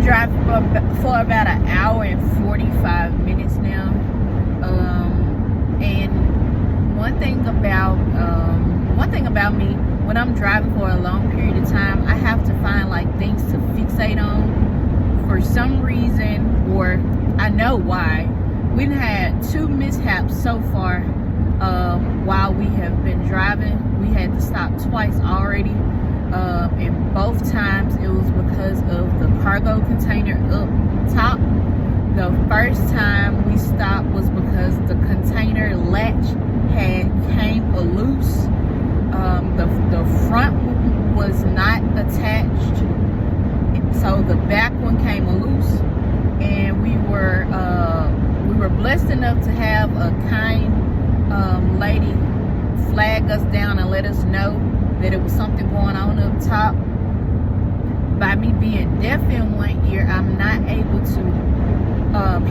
been driving for about an hour and 45 minutes now. And one thing about me, when I'm driving for a long period of time, I have to find like things to fixate on for some reason, or I know why. We've had 2 mishaps so far while we have been driving. We had to stop twice already, and both times it was because of the cargo container up top. The first time we stopped was because the container latch came loose. The front was not attached, so the back one came loose, and we were blessed enough to have a kind lady flag us down and let us know that it was something going on up top. By me being deaf in one ear, I'm not able to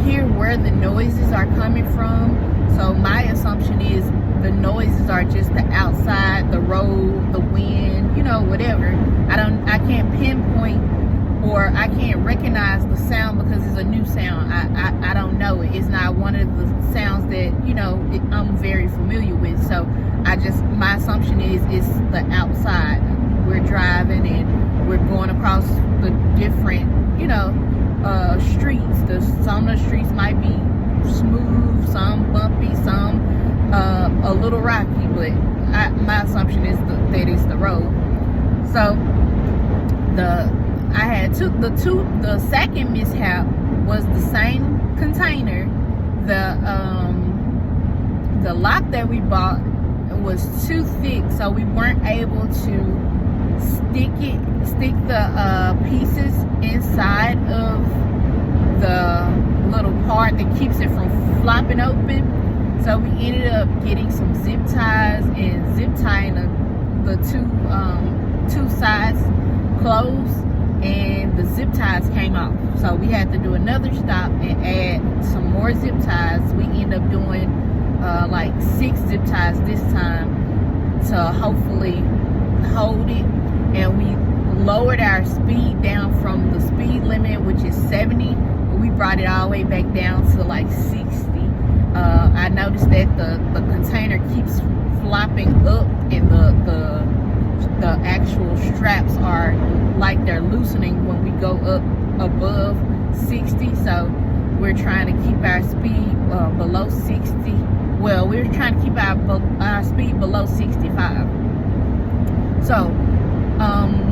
hear where the noises are coming from. So my assumption is the noises are just the outside, the road, the wind, whatever. I can't pinpoint, or I can't recognize the sound because it's a new sound. I don't know it. It's not one of the sounds that I'm very familiar with. So my assumption is it's the outside. We're driving and we're going across the different streets. Some of the streets might be smooth, some bumpy, some a little rocky, but my assumption is that it's the road. So the second mishap was the same container. The lock that we bought was too thick, so we weren't able to stick the pieces inside of the little part that keeps it from flopping open. So we ended up getting some zip ties and zip tying the two sides closed, and the zip ties came off. So we had to do another stop and add some more zip ties. We ended up doing like 6 zip ties this time to hopefully hold it. And we lowered our speed down from the speed limit, which is 70. We brought it all the way back down to like 60. I noticed that the container keeps flopping up, and the actual straps are like they're loosening when we go up above 60. So we're trying to keep our speed below 60. Well, we're trying to keep our speed below 65. So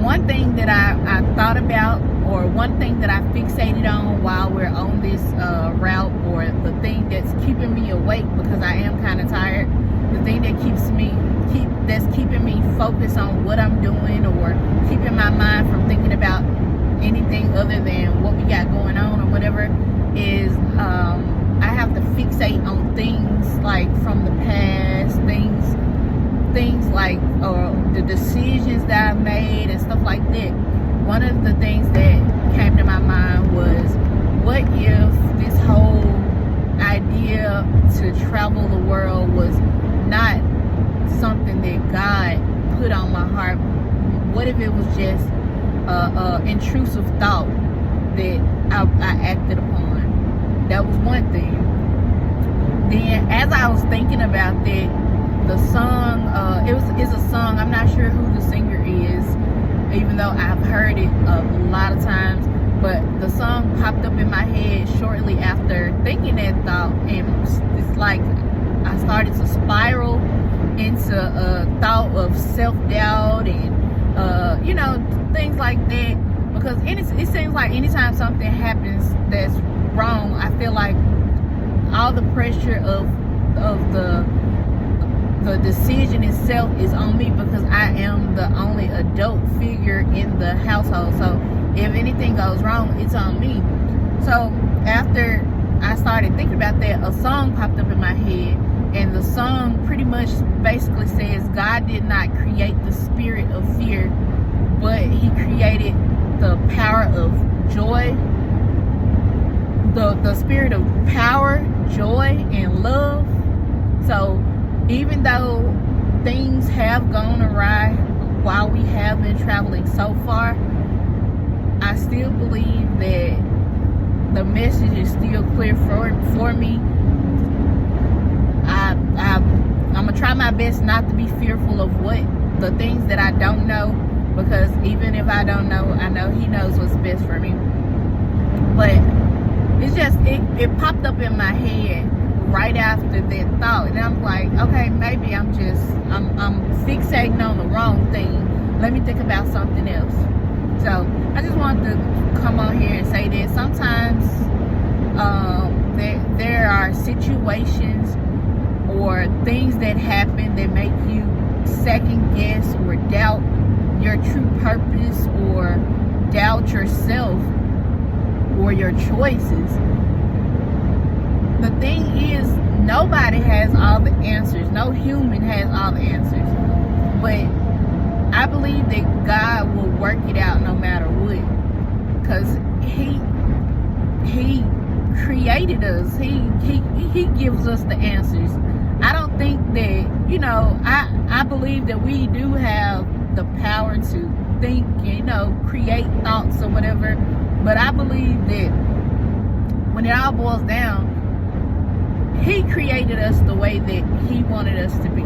one thing that I thought about, or one thing that I fixated on while we're on this route, or the thing that's keeping me awake because I am kind of tired, the thing that that's keeping me focused on what I'm doing, or keeping my mind from thinking about anything other than what we got going on or whatever, is I have to fixate on things like from the past, things like the decisions that I made and stuff like that. One of the things that came to my mind was, what if this whole idea to travel the world was not something that God put on my heart? What if it was just an intrusive thought that I acted upon? That was one thing. Then as I was thinking about that, the song, it's a song, I'm not sure who the singer is, even though I've heard it a lot of times, but the song popped up in my head shortly after thinking that thought, and it's like I started to spiral into a thought of self-doubt and things like that, because it seems like anytime something happens that's wrong, I feel like all the pressure of the decision itself is on me, because I am the only adult figure in the household. So if anything goes wrong, it's on me. So after I started thinking about that, a song popped up in my head, and the song pretty much basically says, God did not create the spirit of fear, but he created the power of joy, the spirit of power, joy, and love. So even though things have gone awry while we have been traveling so far, I still still believe that the message is still clear for me. I'm gonna try my best not to be fearful of the things that I don't know, because even if I don't know, I know He knows what's best for me. But it's just it popped up in my head right after that thought, and I'm like, okay, maybe I'm fixating on the wrong thing. Let me think about something else. So I just wanted to come on here and say that sometimes there are situations or things that happen that make you second guess or doubt your true purpose or doubt yourself or your choices. The thing is, nobody has all the answers. No human has all the answers. But I believe that God will work it out no matter what. Because He created us. He gives us the answers. I don't think that, I believe that we do have the power to think, create thoughts or whatever. But I believe that when it all boils down, He created us the way that He wanted us to be.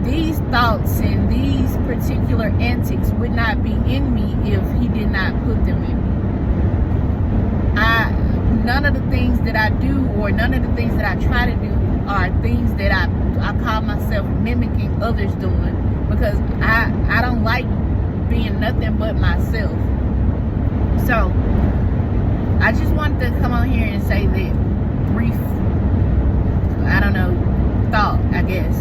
These thoughts and these particular antics would not be in me if He did not put them in me. None of the things that I do or none of the things that I try to do are things that I call myself mimicking others doing, because I don't like being nothing but myself. So I just wanted to come on here and say that brief, thought, I guess.